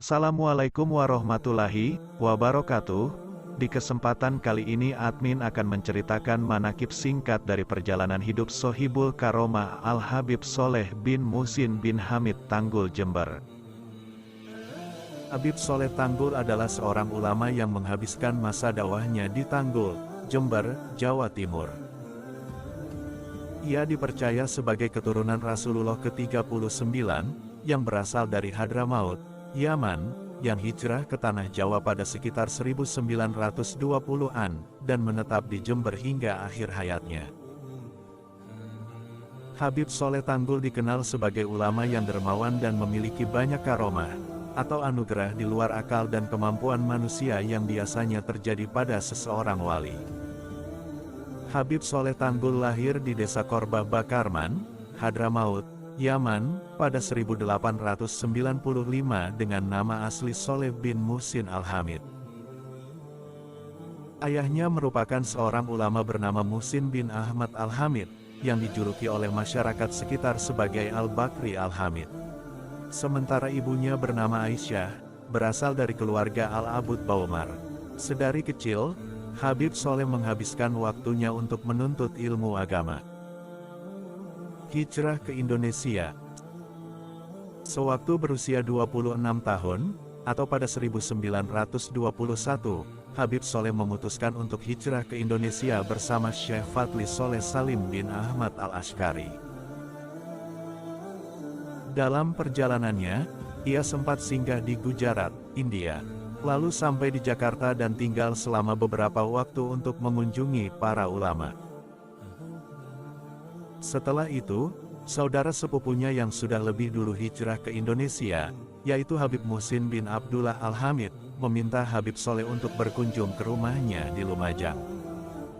Assalamualaikum warahmatullahi wabarakatuh. Di kesempatan kali ini admin akan menceritakan manakib singkat dari perjalanan hidup Sohibul Karomah Al-Habib Soleh bin Muhsin bin Hamid Tanggul, Jember. Habib Soleh Tanggul adalah seorang ulama yang menghabiskan masa dakwahnya di Tanggul, Jember, Jawa Timur. Ia dipercaya sebagai keturunan Rasulullah ke-39, yang berasal dari Hadramaut, Yaman, yang hijrah ke tanah Jawa pada sekitar 1920-an, dan menetap di Jember hingga akhir hayatnya. Habib Soleh Tanggul dikenal sebagai ulama yang dermawan dan memiliki banyak karomah, atau anugerah di luar akal dan kemampuan manusia yang biasanya terjadi pada seseorang wali. Habib Soleh Tanggul lahir di desa Korbah Bakarman, Hadramaut, Yaman, pada 1895 dengan nama asli Soleh bin Muhsin Al-Hamid. Ayahnya merupakan seorang ulama bernama Muhsin bin Ahmad Al-Hamid, yang dijuluki oleh masyarakat sekitar sebagai Al-Bakri Al-Hamid. Sementara ibunya bernama Aisyah, berasal dari keluarga Al-Abud Baumar. Sedari kecil, Habib Soleh menghabiskan waktunya untuk menuntut ilmu agama. Hijrah ke Indonesia. Sewaktu berusia 26 tahun, atau pada 1921, Habib Soleh memutuskan untuk hijrah ke Indonesia bersama Syekh Fadli Soleh Salim bin Ahmad Al-Ashkari. Dalam perjalanannya, ia sempat singgah di Gujarat, India, lalu sampai di Jakarta dan tinggal selama beberapa waktu untuk mengunjungi para ulama. Setelah itu, saudara sepupunya yang sudah lebih dulu hijrah ke Indonesia, yaitu Habib Muhsin bin Abdullah Al-Hamid, meminta Habib Soleh untuk berkunjung ke rumahnya di Lumajang.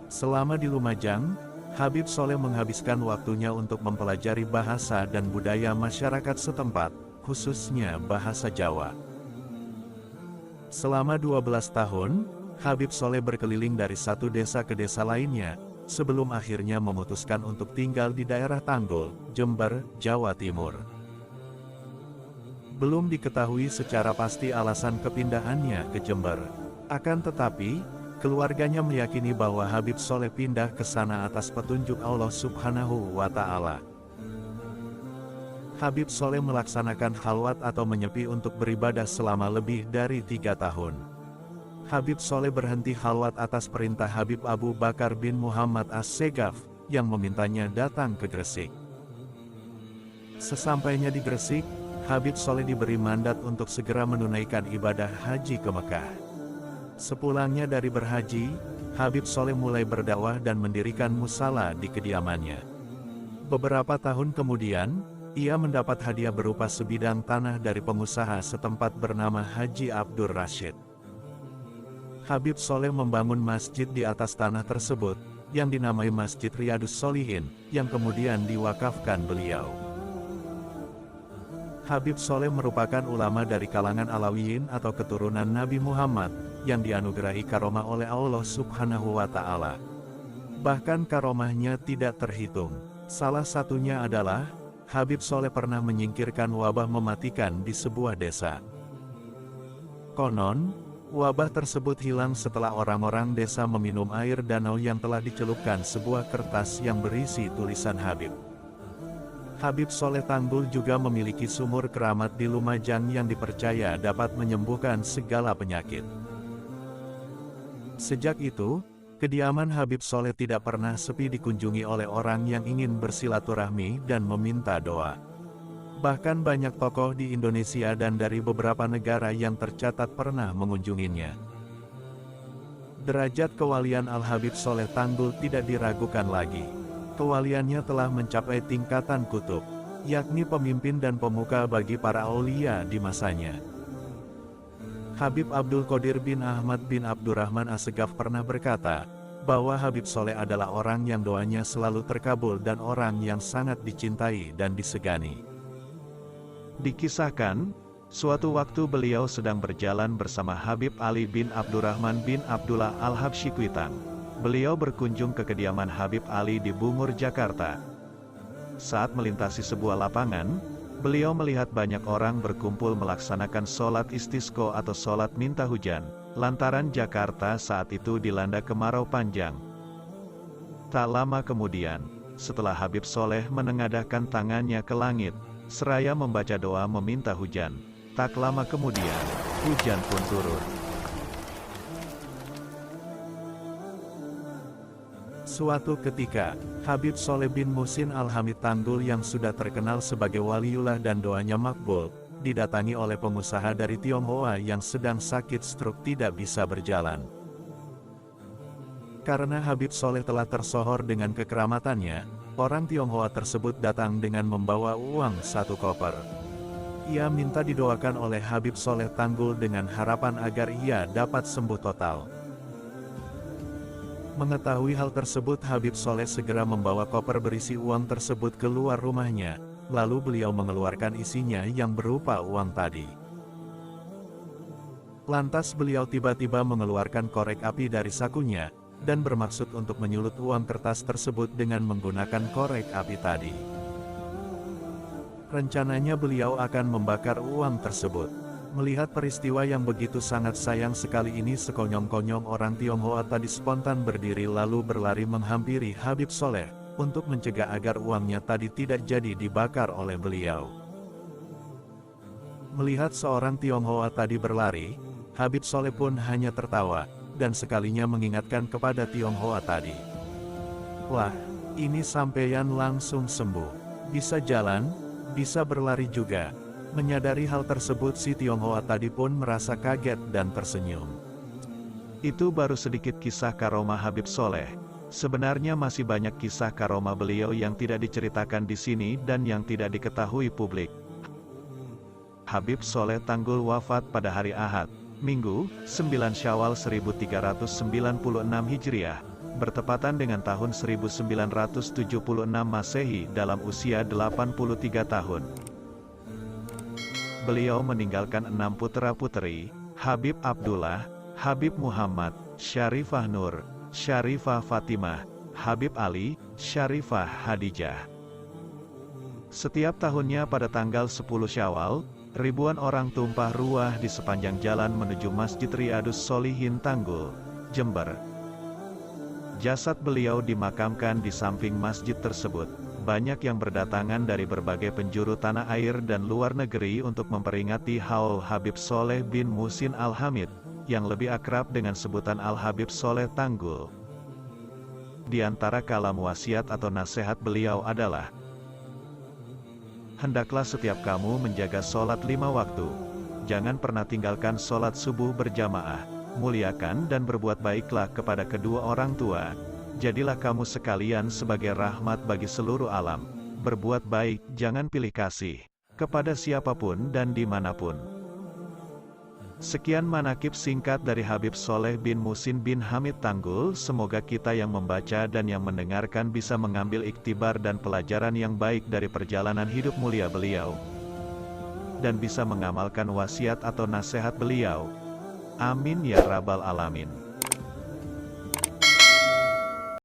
Selama di Lumajang, Habib Soleh menghabiskan waktunya untuk mempelajari bahasa dan budaya masyarakat setempat, khususnya bahasa Jawa. Selama 12 tahun, Habib Soleh berkeliling dari satu desa ke desa lainnya, sebelum akhirnya memutuskan untuk tinggal di daerah Tanggul, Jember, Jawa Timur. Belum diketahui secara pasti alasan kepindahannya ke Jember. Akan tetapi, keluarganya meyakini bahwa Habib Soleh pindah ke sana atas petunjuk Allah Subhanahu wa Ta'ala. Habib Soleh melaksanakan khalwat atau menyepi untuk beribadah selama lebih dari 3 tahun. Habib Soleh berhenti khalwat atas perintah Habib Abu Bakar bin Muhammad As-Segaf, yang memintanya datang ke Gresik. Sesampainya di Gresik, Habib Soleh diberi mandat untuk segera menunaikan ibadah haji ke Mekah. Sepulangnya dari berhaji, Habib Soleh mulai berdakwah dan mendirikan musala di kediamannya. Beberapa tahun kemudian, ia mendapat hadiah berupa sebidang tanah dari pengusaha setempat bernama Haji Abdur Rashid. Habib Soleh membangun masjid di atas tanah tersebut, yang dinamai Masjid Riyadus Sholihin, yang kemudian diwakafkan beliau. Habib Soleh merupakan ulama dari kalangan Alawiyin atau keturunan Nabi Muhammad, yang dianugerahi karomah oleh Allah Subhanahu wa Ta'ala. Bahkan karomahnya tidak terhitung. Salah satunya adalah, Habib Soleh pernah menyingkirkan wabah mematikan di sebuah desa. Konon, wabah tersebut hilang setelah orang-orang desa meminum air danau yang telah dicelupkan sebuah kertas yang berisi tulisan Habib. Habib Soleh Tanggul juga memiliki sumur keramat di Lumajang yang dipercaya dapat menyembuhkan segala penyakit. Sejak itu, kediaman Habib Soleh tidak pernah sepi dikunjungi oleh orang yang ingin bersilaturahmi dan meminta doa. Bahkan banyak tokoh di Indonesia dan dari beberapa negara yang tercatat pernah mengunjunginya. Derajat kewalian Al-Habib Soleh Tanggul tidak diragukan lagi. Kewaliannya telah mencapai tingkatan kutub, yakni pemimpin dan pemuka bagi para aulia di masanya. Habib Abdul Qadir bin Ahmad bin Abdurrahman As-Segaf pernah berkata, bahwa Habib Soleh adalah orang yang doanya selalu terkabul dan orang yang sangat dicintai dan disegani. Dikisahkan, suatu waktu beliau sedang berjalan bersama Habib Ali bin Abdurrahman bin Abdullah Al-Habsyi Kuitang. Beliau berkunjung ke kediaman Habib Ali di Bungur, Jakarta. Saat melintasi sebuah lapangan, Beliau melihat banyak orang berkumpul melaksanakan sholat istisqo atau sholat minta hujan, lantaran Jakarta saat itu dilanda kemarau panjang. Tak lama kemudian, setelah Habib Soleh menengadahkan tangannya ke langit, seraya membaca doa meminta hujan, tak lama kemudian, hujan pun turun. Suatu ketika, Habib Soleh bin Muhsin Al-Hamid Tanggul yang sudah terkenal sebagai waliullah dan doanya makbul, didatangi oleh pengusaha dari Tionghoa yang sedang sakit stroke tidak bisa berjalan. Karena Habib Soleh telah tersohor dengan kekeramatannya, orang Tionghoa tersebut datang dengan membawa uang 1 koper. Ia minta didoakan oleh Habib Soleh Tanggul dengan harapan agar ia dapat sembuh total. Mengetahui hal tersebut, Habib Soleh segera membawa koper berisi uang tersebut keluar rumahnya, lalu beliau mengeluarkan isinya yang berupa uang tadi. Lantas beliau tiba-tiba mengeluarkan korek api dari sakunya, dan bermaksud untuk menyulut uang kertas tersebut dengan menggunakan korek api tadi. Rencananya beliau akan membakar uang tersebut. Melihat peristiwa yang begitu sangat sayang sekali ini, sekonyong-konyong orang Tionghoa tadi spontan berdiri lalu berlari menghampiri Habib Soleh, untuk mencegah agar uangnya tadi tidak jadi dibakar oleh beliau. Melihat seorang Tionghoa tadi berlari, Habib Soleh pun hanya tertawa, dan sekalinya mengingatkan kepada Tionghoa tadi. "Wah, ini sampeyan langsung sembuh. Bisa jalan, bisa berlari juga." Menyadari hal tersebut, si Tionghoa tadi pun merasa kaget dan tersenyum. Itu baru sedikit kisah karomah Habib Soleh. Sebenarnya masih banyak kisah karomah beliau yang tidak diceritakan di sini dan yang tidak diketahui publik. Habib Soleh Tanggul wafat pada hari Ahad, Minggu, 9 Syawal 1396 Hijriah, bertepatan dengan tahun 1976 Masehi dalam usia 83 tahun. Beliau meninggalkan 6 putra-putri, Habib Abdullah, Habib Muhammad, Syarifah Nur, Syarifah Fatimah, Habib Ali, Syarifah Hadijah. Setiap tahunnya pada tanggal 10 Syawal, ribuan orang tumpah ruah di sepanjang jalan menuju Masjid Riyadus Sholihin Tanggul, Jember. Jasad beliau dimakamkan di samping masjid tersebut. Banyak yang berdatangan dari berbagai penjuru tanah air dan luar negeri untuk memperingati haul Habib Soleh bin Muhsin Al-Hamid, yang lebih akrab dengan sebutan Al-Habib Soleh Tanggul. Di antara kalam wasiat atau nasihat beliau adalah, "Hendaklah setiap kamu menjaga sholat 5 waktu. Jangan pernah tinggalkan sholat subuh berjamaah. Muliakan dan berbuat baiklah kepada kedua orang tua. Jadilah kamu sekalian sebagai rahmat bagi seluruh alam. Berbuat baik, jangan pilih kasih kepada siapapun dan dimanapun." Sekian manakib singkat dari Habib Soleh bin Muhsin bin Hamid Tanggul. Semoga kita yang membaca dan yang mendengarkan bisa mengambil iktibar dan pelajaran yang baik dari perjalanan hidup mulia beliau, dan bisa mengamalkan wasiat atau nasihat beliau. Amin ya rabbal alamin.